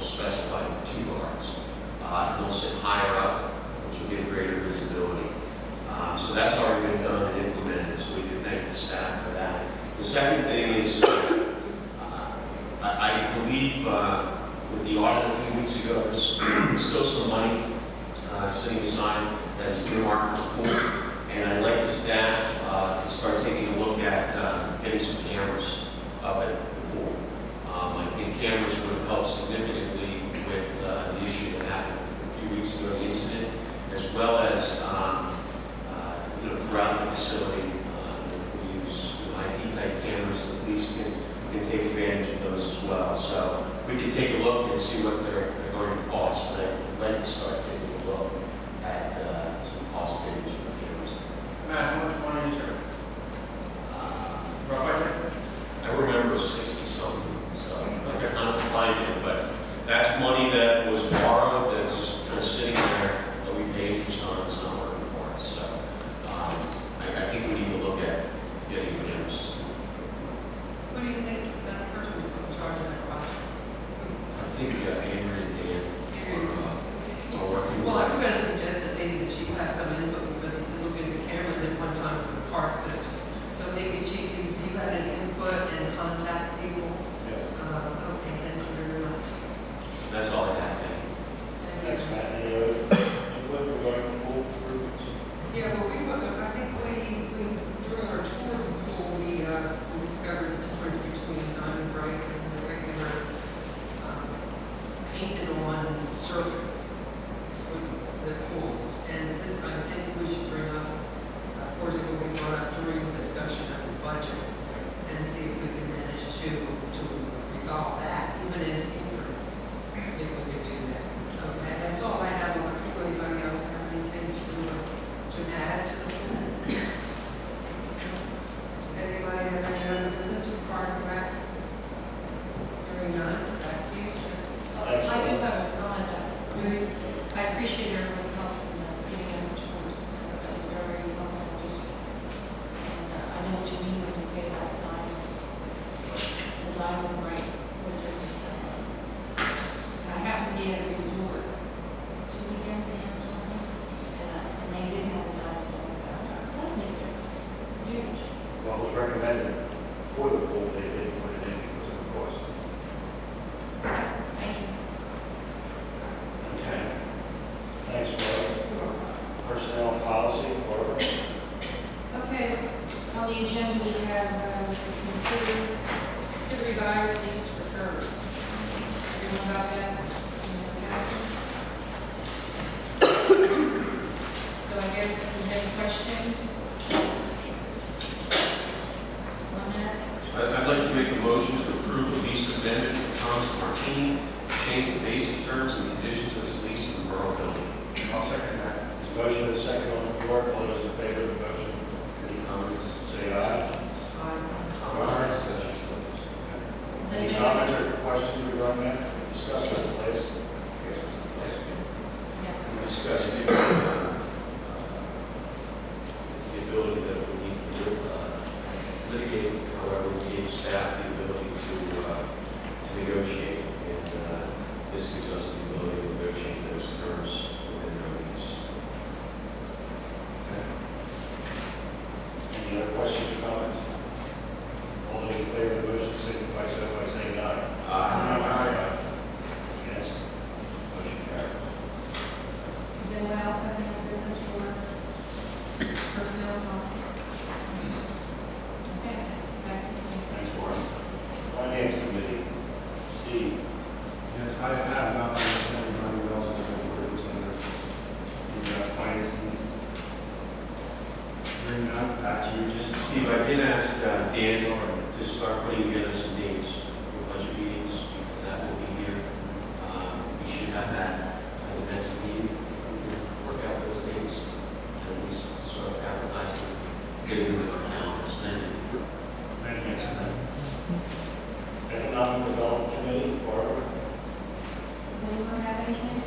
specified 2 guards. And they'll sit higher up, which will give greater visibility. So that's already been done and implemented, so we can thank the staff for that. The second thing is, I believe with the audit a few weeks ago, there's still some money sitting aside as earmarked for pool, and I'd like the staff to start taking a look at getting some cameras up at the pool. I think cameras would have helped significantly with the issue that happened a few weeks ago, the incident, as well as throughout the facility. If we use IP-type cameras, the police can take advantage of those as well. So we can take a look and see what they're going to cost, but I'd like to start taking a look at some cost figures for cameras. Matt, how much money is there? Rough I remember 60 something, so I'm not finding it, but that's money that was borrowed, that's kind of sitting there that we pay interest on, it's not working for us. So I think we need to look at getting a camera system. Who do you think is the best person to put in charge of that project? I think Andrew and Dan are working. Well, I was going to suggest that maybe the chief has some input because he did look into cameras at one time for the park system. So maybe chief, if you had an input and contact people. Okay, thank you very much. That's all I have. Thanks, Matt. Any other input regarding the pool improvements? Yeah, well, I think during our tour of the pool, we discovered the difference between diamond bright and the regular painted on surface for the pools. And this, I think we should bring up, of course, it will be brought up during discussion of the budget and see if we can manage to resolve that, even in increments, if we could do that. Okay, that's all I have. Anybody else have anything to add to the pool? Anybody have any other business required back? Hearing none, back to you. I do have a comment. I appreciate everyone's help in giving us the tours. That's very helpful. I know what you mean when you say about the diamond bright, what a difference that was. I happened to be at a resort 2 weekends ago or something, and they did have a diamond bright set up. It does make a difference. Huge. Well, it was recommended for the pool, they didn't put it in because of the cost. Thank you. Okay. Thanks, Laura. Personnel policy, Laura. Okay, on the agenda we have consider revised lease for curbs. Everyone got that? So I guess if there's any questions on that? I'd like to make a motion to approve the lease amendment with Thomas Martini, change the basic terms and conditions of his lease in the borough building. I'll second that. There's a motion and a second on the floor. All those in favor of the motion, Any comments? say aye. Any Does comments anybody? or questions regarding that? Discuss with the place. Yeah. We discussed the ability that we need to litigate, however, we gave staff the ability to negotiate, and this gives us the ability to negotiate those terms within our lease. Any other questions or comments? All those in favor of the motion signify so by saying aye. Aye. Yes. Motion carries. Does anyone else have any business for personnel policy? Okay, back to you. Thanks, Warren. Finance Committee, Steve. Yes, I have not been sending money, but also has any business under the finance committee. Bring that back to you, just Steve, I did ask Dan to start putting together some dates for budget meetings, because that will be here. We should have that at the next meeting. We can work out those dates, and at least sort of advertising, getting them in our calendars. Thank you. Thank you. Economic Development Committee, Barbara. Does anyone have anything?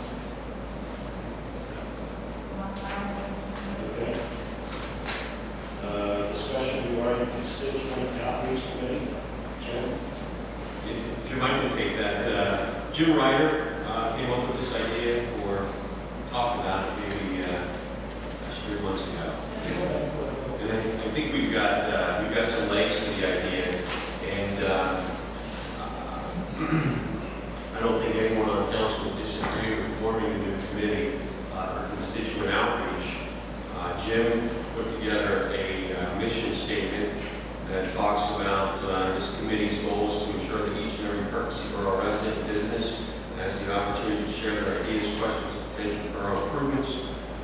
Okay. Discussion regarding constituent outreach committee, Jim. Jim, I can take that. Jim Ryder came up with this idea or talked about it maybe 3 months ago. And I think we've got some legs to the idea, and I don't think anyone on council would disagree with forming a new committee for constituent outreach. Jim put together a mission statement that talks about this committee's goals to ensure that each and every Perkasie Borough resident and business has the opportunity to share their ideas, questions, and potential borough improvements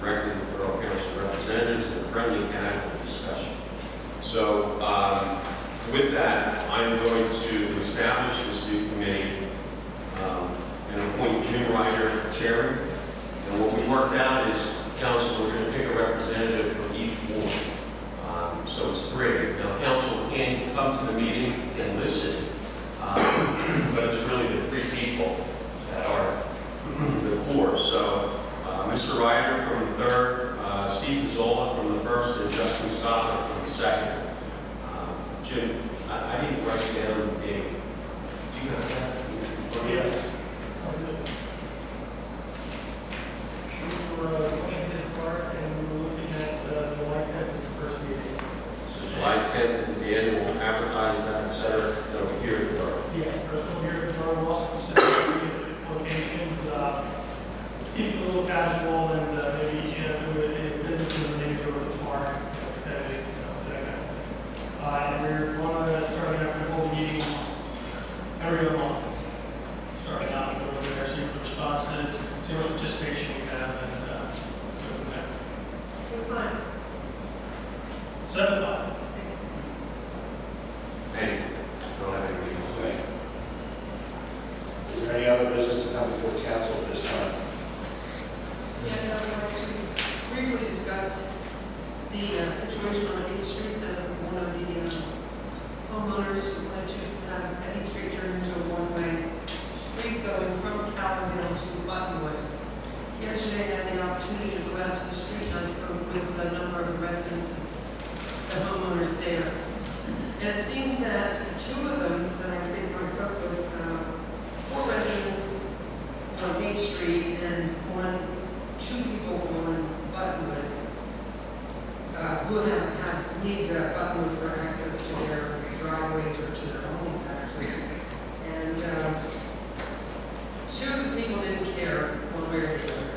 directly with Borough Council representatives in a friendly and active discussion. So with that, I'm going to establish this new committee and appoint Jim Ryder chairman. And what we worked out is, council, we're going to pick a representative from each ward. So it's 3. Now, council can come to the meeting and listen, but it's really the 3 people that are the core. So Mr. Ryder from the 3rd, Steve Pizzola from the 1st, and Justin Stoddard from the 2nd. Jim, I didn't write down the date. Do you have that? Yes. We were looking at this part, and we were looking at July 10th as the first meeting. So July 10th, Dan will advertise that, et cetera, that'll be here at the borough. Yes, first one here at the borough, also considering locations, keep it a little casual and maybe easy to do it in businesses and maybe go to the park, that kind of thing. And we're going to start after the whole meeting every other month. Starting out, go over there, see what the response is, see what participation we have, and go from there. What time? 7 o'clock. Thank you. Don't have anything else. Okay. Is there any other business to come before council at this time? Yes, I would like to briefly discuss the situation on 8th Street that one of the homeowners wanted to have 8th Street turned into a one-way street going from Calverdale to Buttonwood. Yesterday, I had the opportunity to go out to the street and I spoke with a number of the residents, the homeowners there. And it seems that 2 of them that I spoke with, 4 residents on 8th Street and 2 people on Buttonwood, who need Buttonwood for access to their driveways or to their homes, actually. And 2 of the people didn't care one way or the other.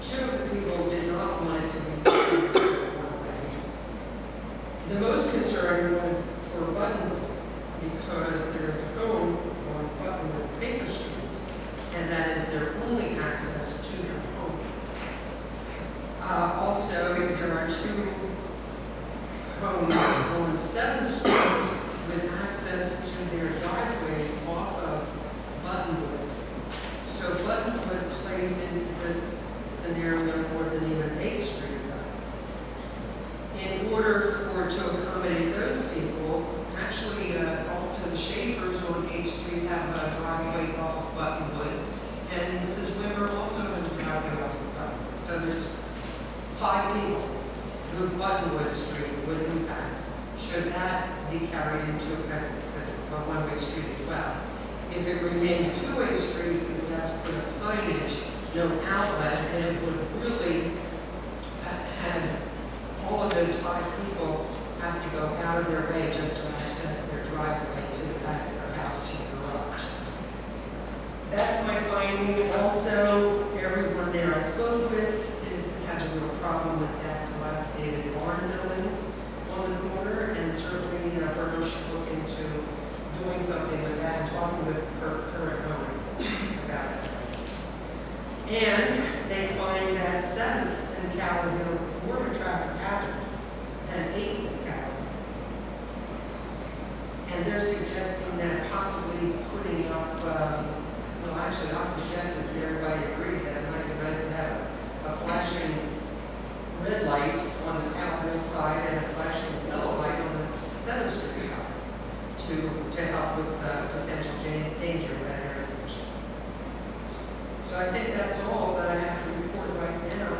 2 of the people did not want it to be one way. The most concern was for Buttonwood, because there is a home on Buttonwood Paper Street, and that is their only access to their home. Also, there are 2 homes on 7th Street with access to their driveways off of Buttonwood. So Buttonwood plays into this scenario more than even 8th Street does. In order to accommodate those people, actually also the Schaefers on 8th Street have a driveway off of Buttonwood, and Mrs. Wimmer also has a driveway off of Buttonwood. So there's 5 people who Buttonwood Street would impact, should that be carried into as a one-way street as well. If it remained a 2-way street, we would have to put up signage, no outlet, and it would really have all of those 5 people have to go out of their way just to access their driveway to the back of their house to the garage. That's my finding. Also, everyone there I spoke with has a real problem with that dilapidated barn building on the corner, and certainly Borough should look into doing something with that and talking with current owner about it. And they find that 7th and Calverdale is more of a traffic hazard than 8th and Calverdale. And they're suggesting that possibly putting up, well actually I'll suggest that everybody agreed that it might be nice to have a flashing red light on the Calverdale side and a flashing yellow light on the 7th Street side to help with potential danger in that intersection. So I think that's all that I have to report right now.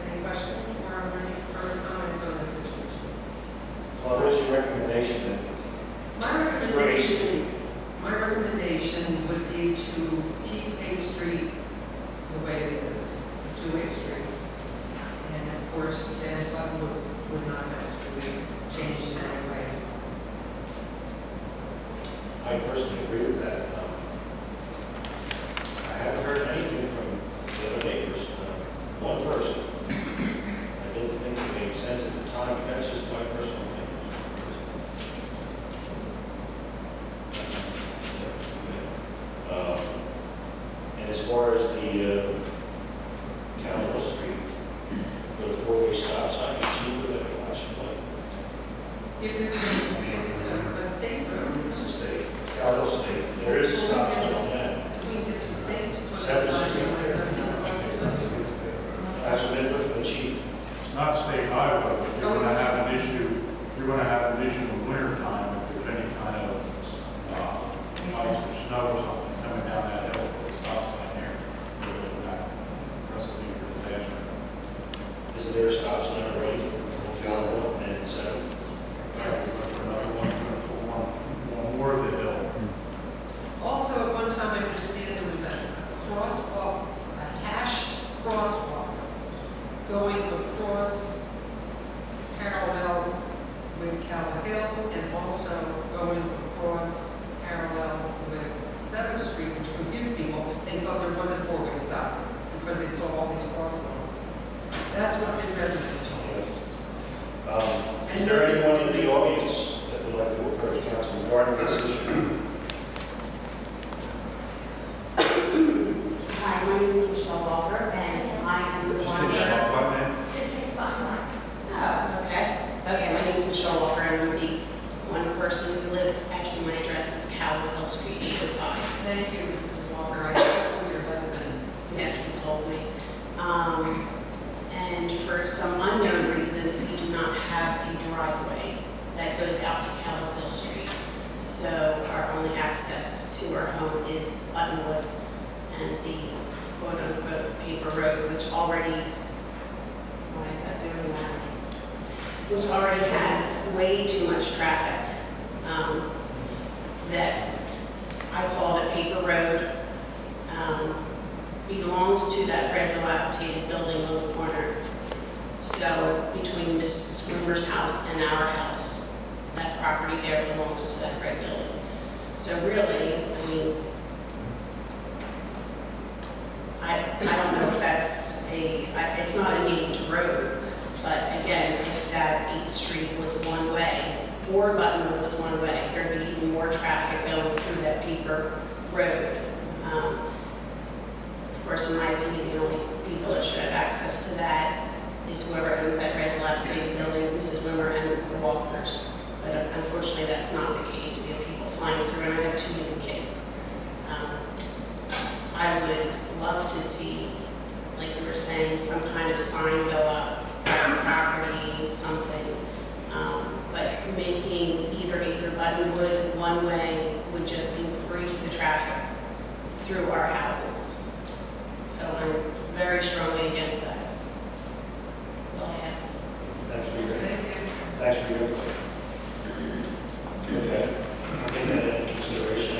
Any questions or any further comments on this situation? Well, what is your recommendation then? My recommendation would be to keep 8th Street as far as the Capitol Street, with a four-way stop sign, it's cheaper than a flashing light. If it's a state road, It's a isn't it? state, Capitol State, there is a stop sign on that. If we get the state to put a Seventh flashing Street. light, then it's us. That's what the chief. It's not state highway, but you're gonna have an issue, in the winter time if there's any kind of, ice or snow or something coming down that hill, with a stop sign there. That recipe for disaster. Is there a stop sign already from John Hill and Seventh? Another one more of the hill. Also, at one time, I understand there was a crosswalk, a hashed crosswalk going across parallel with Capitol Hill and also going across parallel with 7th Street, which confused people. They thought there was a four-way stop because they saw all these crosswalks. That's what the residents told me. Is there anyone in the audience that would like to approach council regarding this issue? Hi, my name is Michelle Walker, and I am the Just one. take that off, button, man. Oh, okay. Okay, my name is Michelle Walker, and I'm the one person who lives, actually, my address is Calvin Hill Street, 805. Thank you, Mrs. Walker. I spoke with your husband. Yes, he told me. And for some unknown reason, we do not have a driveway that goes out to Calvin Hill Street. So our only access to our home is Buttonwood and the quote-unquote paper road, which already, why is that doing that? Which already has way too much traffic, that I call it a paper road, belongs to that red dilapidated building on the corner. So between Mrs. Wimmer's house and our house, that property there belongs to that red building. So really, I mean, I don't know if that's it's not a named road, but again, if that 8th Street was one way, or Buttonwood was one way, there'd be even more traffic going through that paper road. Of course, in my opinion, the only people that should have access to that is whoever owns that red dilapidated building, Mrs. Wimmer and the Walkers. But unfortunately, that's not the case. We have people flying through, and I have 2 young kids. I would love to see, like you were saying, some kind of sign go up, private property, something. But making either Buttonwood one way would just increase the traffic through our houses. So I'm very strongly against that. That's all I have. Thanks for your, Thank you. thanks for your input. Okay, I'll take that into consideration.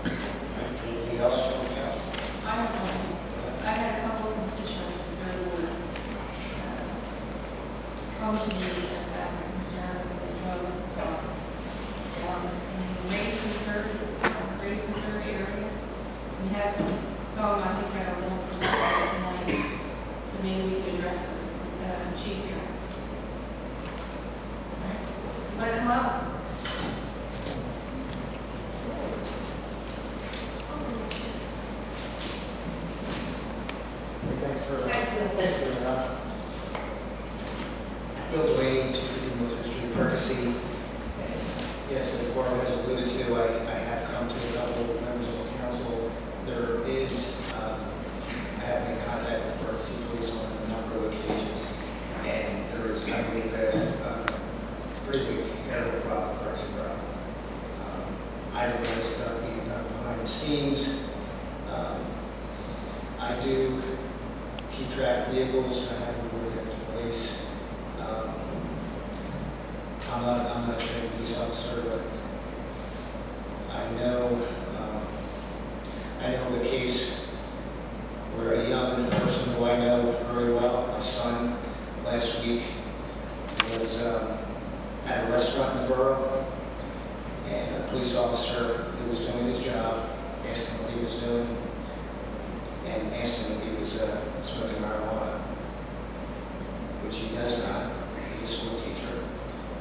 Anything else from the council? I have one. I had a couple of constituents that would come to me and have a concern with the drug down in Grayson area. We have some, I think, that are willing to talk tonight, so maybe we can address it with the chief here. All right. You want to come up? Bill Delaney, 250 North Street, Perkasie. And yes, as the board has alluded to, I have come to a couple of members of the council. There is, I have been in contact with the Perkasie police on a number of occasions, and there is, I believe, a pretty big area problem in Perkasie Borough. I don't know stuff being done behind the scenes. I do keep track of vehicles. I have reported to the police. I'm not a trained police officer, but I know the case where a young person who I know very well, my son, last week was at a restaurant in the borough, and a police officer who was doing his job asked him what he was doing, and asked him if he was smoking marijuana, which he does not. He's a school teacher,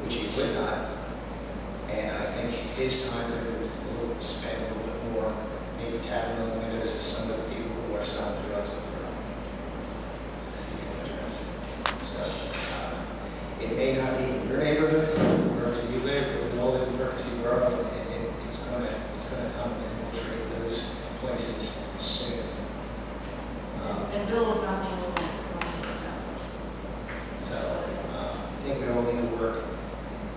which he would not. And I think his time could have been spent a little bit more, maybe tapping on the windows of some of the people who places soon. And Bill is not the only one that's going to do that. So I think we all need to work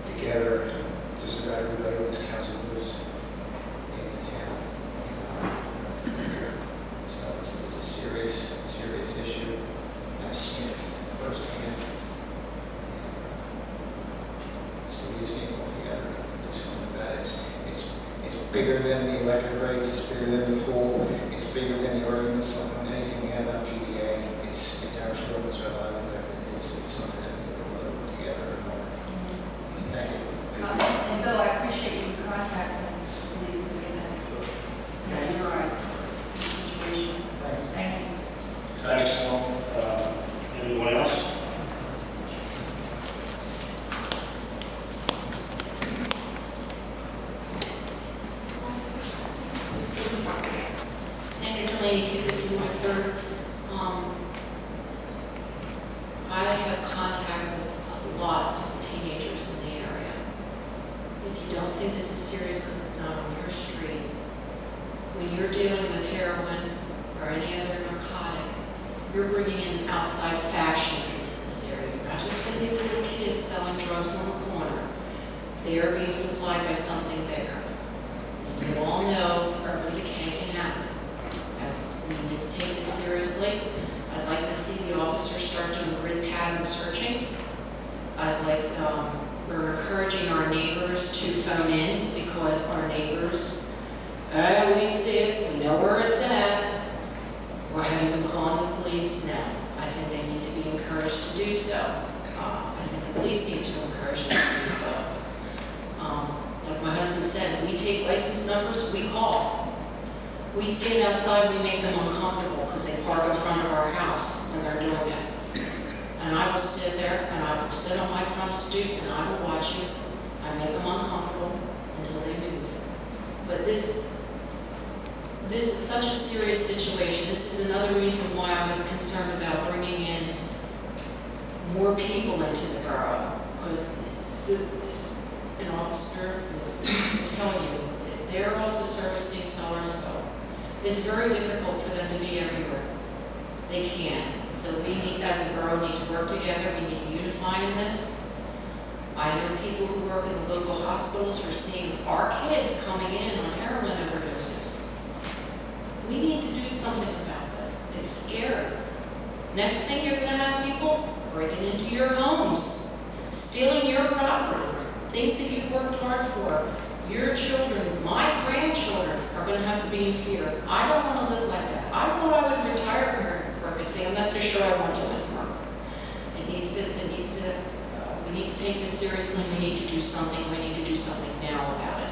together. Just about everybody on this council lives in the town. So it's a serious issue. I've seen it firsthand. So we just need to work together and do something about it. It's bigger than the electric rates, it's bigger than the pool, it's bigger than the arguments on anything we have about PDA. It's our children's livelihood, and it's something that we need to work together and more. Thank you. And Bill, I appreciate you contacting the police to get them, your eyes into the situation. Thank you. Thanks. Anyone else? Sandra Delaney, 250 North 3rd. I have contact with a lot of the teenagers in the area. If you don't think this is serious because it's not on your street, when you're dealing with heroin or any other narcotic, you're bringing in outside factions into this area. You're not just getting these little kids selling drugs on the corner. They are being supplied by something bigger. And you all know urban decay can happen. We need to take this seriously. I'd like to see the officers start doing grid pattern searching. We're encouraging our neighbors to phone in because our neighbors, we see it, we know where it's at. Or have you been calling the police? No. I think they need to be encouraged to do so. I think the police need to encourage them to do so. Like my husband said, we take license numbers, we call. We stand outside, we make them uncomfortable because they park in front of our house when they're doing it. And I will sit there and I will sit on my front stoop and I will watch you. I make them uncomfortable until they move. But this is such a serious situation. This is another reason why I was concerned about bringing in more people into the borough. Because an officer will tell you that they're also servicing Sellersville. It's very difficult for them to be everywhere. They can. So we need, as a borough, need to work together. We need to unify in this. I know people who work in the local hospitals are seeing our kids coming in on heroin overdoses. We need to do something about this. It's scary. Next thing, you're going to have people breaking into your homes, stealing your property, things that you've worked hard for. Your children, my grandchildren, are going to have to be in fear. I don't want to live like that. I thought I would retire here in Perkasie. I'm not so sure I want to anymore. We need to take this seriously. We need to do something. We need to do something now about it.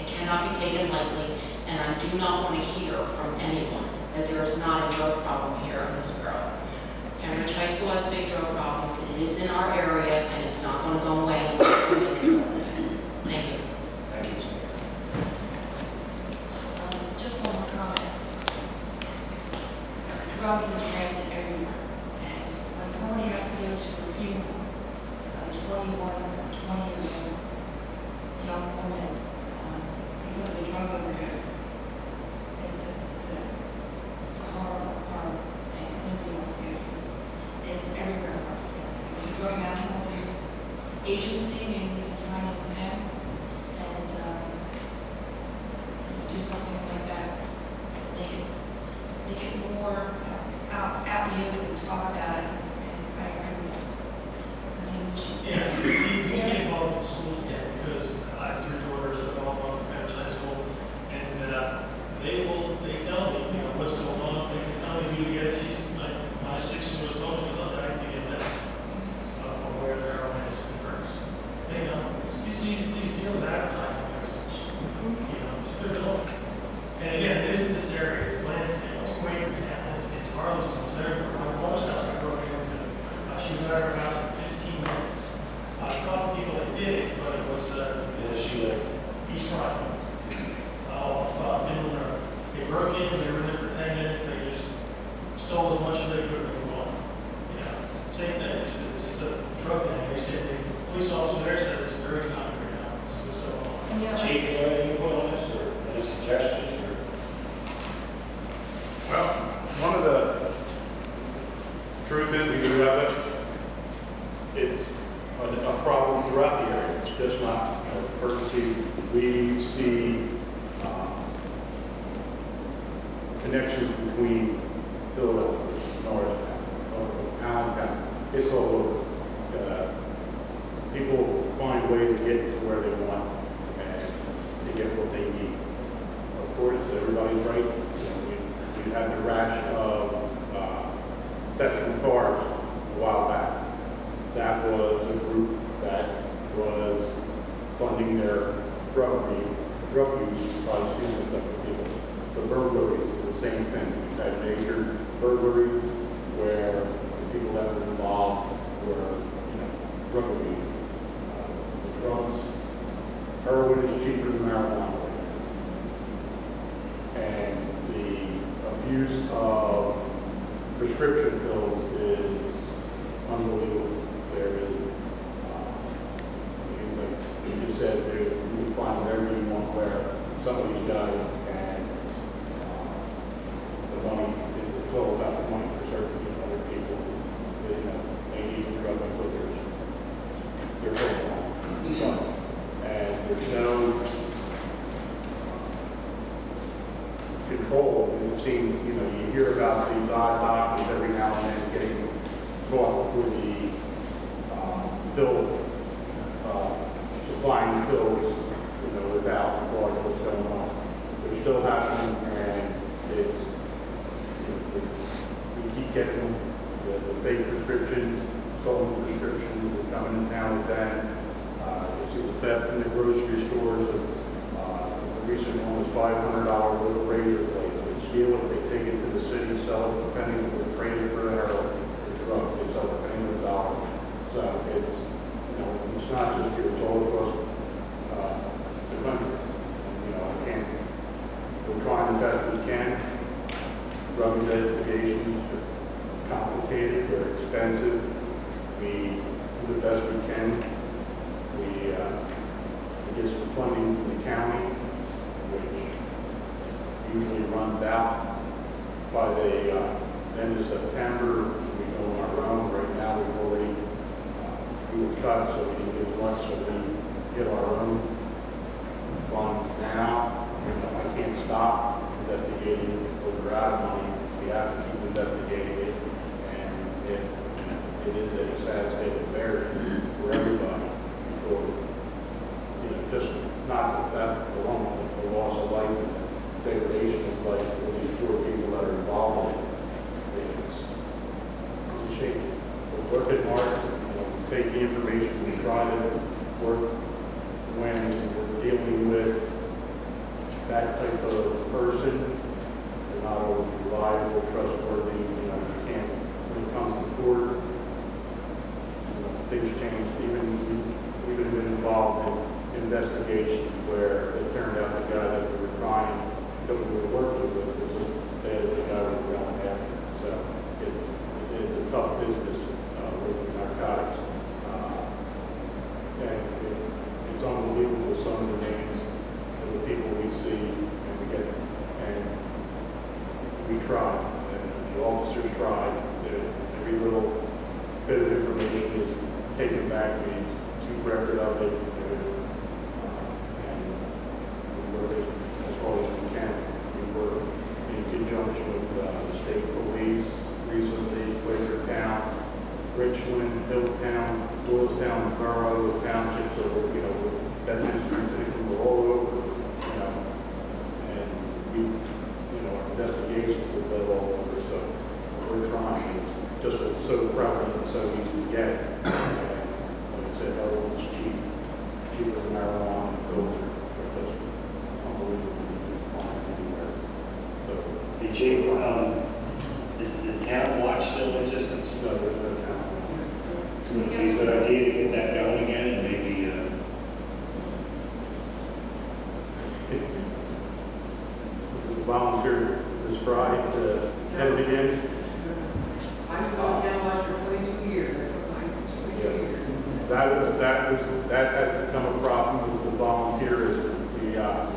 It cannot be taken lightly, and I do not want to hear from anyone that there is not a drug problem here in this borough. Cambridge High School has a big drug problem. It is in our area, and it's not going to go away unless we make it go away. Thank you. Just one more comment. Drugs is rampant everywhere. And when somebody has to go to a funeral of a 21 or 20-year-old young woman because of a drug overdose, it's a horrible thing. Nobody wants to go through. And it's everywhere across the country. There's a drug and alcohol abuse agency, maybe we can tie in with them and do something like that. Make it more out in the open, talk about it, and I agree with that. I mean, we should. Yeah, we get involved with schools because I have 3 daughters that all go to Perkasie High School, and they tell me, what's going on. They can tell me who to get. My 6-year-old told me that I can get this of where their heroin is in Perkasie. They know these deals advertising message. It's a good deal. And again, it isn't this area. It's Lansdale. It's Quakertown. It's Arlington. It's everywhere. My mother's house I broke into. She was at her house for 15 minutes. A couple people that did it, but it was East Rockland, off Finland Road. They broke in. They were in there for 10 minutes. They just stole as much as they could and moved on. Same thing. Just a drug thing. They said the police officer there said it's very common right now. So what's going on? And Chief, you have any input on this or any suggestions? one of the truth is, we do have it. It's a problem throughout the area. It's just not, Perkasie. We see connections between Philadelphia, Norristown, Allentown. It's all over. People find ways to get to where they want and to get what they need. Of course, everybody's right. We had the rash of theft from cars a while back. That was a group that was funding their drug use by stealing stuff from people. The burglaries are the same thing. We've had major burglaries where the people that were involved were, drug abuse. The drugs, heroin is cheaper than marijuana. And the abuse of prescription pills is unbelievable. There is, you just said, you can find whatever you want where somebody's got it, and the money, it's all about the money for certain other people. They need the drug and put their whole on. And there's no control. It seems, you hear about these odd doctors every now and then getting caught for the pill, supplying pills, without regard to what's going on. They're still happening, and we keep getting the fake prescriptions, stolen prescriptions. We're coming in town with that. You see the theft in the grocery stores. The recent one was $500 worth of razor blades. They steal it, they take it to the city, sell it for pennies, and they trade it for heroin, for drugs. They sell it for pennies of dollars. So it's, it's not just here, it's all across the country. And, we're trying as best we can. Drug investigations are complicated, they're expensive. We do the best we can. We get some funding from the county, which usually runs out by the end of September. We go on our own. Right now, we've already we were cut, so we didn't get much, so we get our own funds now. I can't stop investigating because we're out of money. We have to keep investigating it, and it is a sad state of affairs for everybody because, just not that alone, but the loss of life and the degradation of life for these poor people that are involved in it. It's a shame. We're working hard. Take the information, we try to work when we're dealing with that type of person. They're not always reliable, trustworthy. You can't, when it comes to court, things change. We've been involved in investigations where it turned out the guy that we were trying, that we were working with, was just the guy we were going after. So it's a tough business with narcotics. And it's unbelievable some of the names of the people we see and we get, and we try, and the officers try. Every little bit of information is taken back. We keep record of it, and we work as hard as we can. We work in conjunction with the state police, recently, Quakertown, Richland, Hilltown, Doylestown, Borough, townships, so we're veterans from all over, and we, our investigations have led all over, so we're trying. It's just it's so prevalent and so easy to get. And like I said, heroin's cheaper than marijuana, and pills are just unbelievably fine anywhere. So, Hey, Chief, is the town watch still in existence? no, there's no town. Would it be a good idea to get that going again and maybe volunteer this Friday to head it again? I was on town watch for 22 years. I put mine for 22 years. That has become a problem with the volunteerism.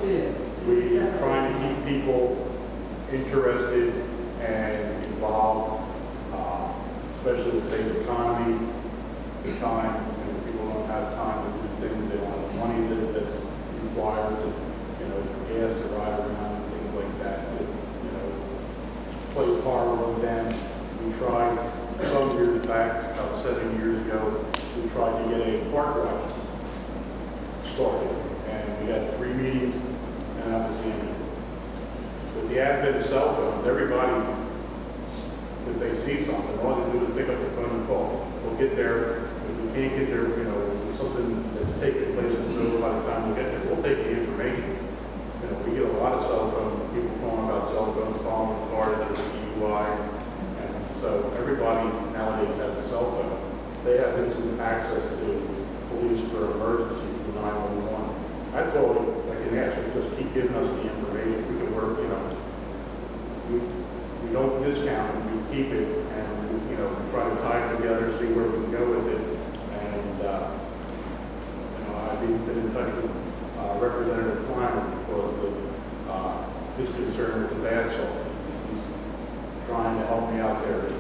It is. We trying to keep people interested and especially with today's economy, the time, people don't have time to do things, they don't have the money that's required to, for gas to ride around and things like that. Plays hard with them. We tried some years back, about 7 years ago, we tried to get a park watch started, and we had 3 meetings, and that was the end of it. With the advent of cell phones, everybody, if they see something, all they do is pick up the phone and call. We'll get there. If we can't get there, something that's taking place is over by the time we get there, we'll take the information. We get a lot of cell phones, people calling about cell phones, following the car that is DUI, and so everybody nowadays has a cell phone. They have instant access to police for emergency, 911. That's all I can ask, is just keep giving us the information. We can work, we don't discount it, we keep it, and we try to tie it together, see where we can go with it. And I've been in touch with Representative Kleiner because of his concern with the bath salt. He's trying to help me out there. The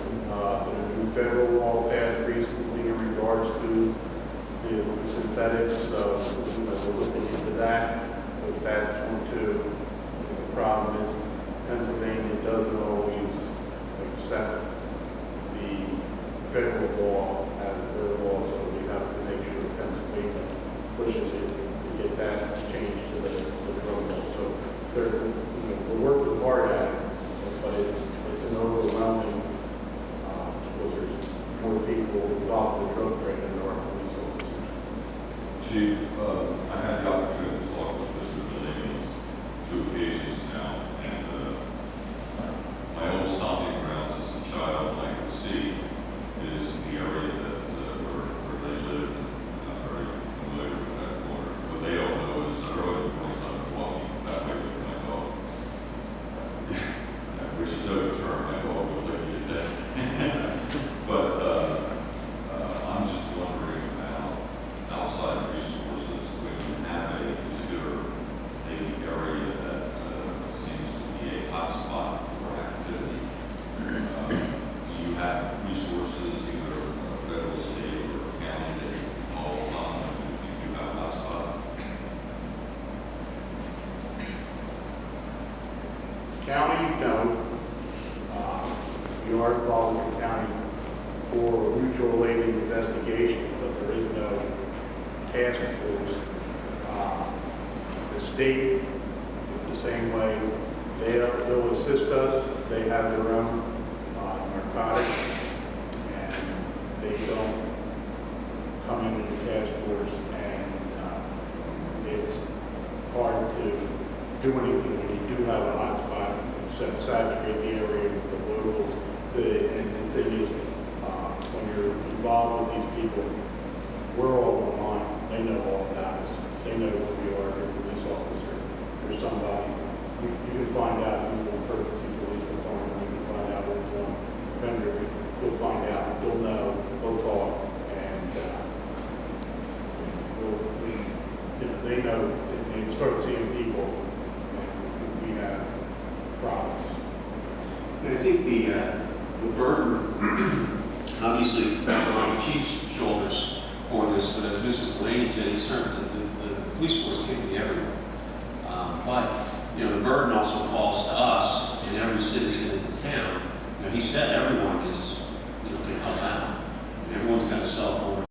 new federal law passed recently in regards to the synthetics, so we're looking into that. But that's one too. The problem is Pennsylvania doesn't always accept the federal law as their law, so we have to make sure Pennsylvania pushes it to get that changed to the drug law. So we're working hard at it, but it's an overwhelming because there's more people involved in the drug trade than there are police officers. Chief, I had the opportunity to talk with Mr. Billings 2 occasions now, and my own stomping grounds as a child, I could see, is the area that where they live, and I'm very familiar with that corner. What they don't know is I rode once I was walking that way with my dog, which is no term, my dog will lick you to death. But I'm just wondering about outside resources, when you have a particular maybe area that seems to be a hotspot for activity. Do you have resources, either federal, state, or county, that you can call upon if you have a hotspot? County, no. We are involved with the county for mutual aid investigation, but there is no task force. The state is the same way. They'll assist us. They have their own narcotics, and they don't come into the task force, and it's hard to do anything when you do have a hotspot, saturate the area with the locals. And the thing is, when you're involved with these people, we're all online. They know all about us. They know who we are. They're a police officer. There's somebody. You can find out who's on Perkasie Police Department. You can find out who's on vendor. You'll find out. You'll know. They'll talk. And they know. They start seeing people, and we have problems. And I think the burden, obviously, on the chief's shoulders for this, but as Mrs. Delaney said, he's certainly the police force can't be everywhere. But the burden also falls to us and every citizen in the town. He said everyone is can help out. And everyone's got a cell phone,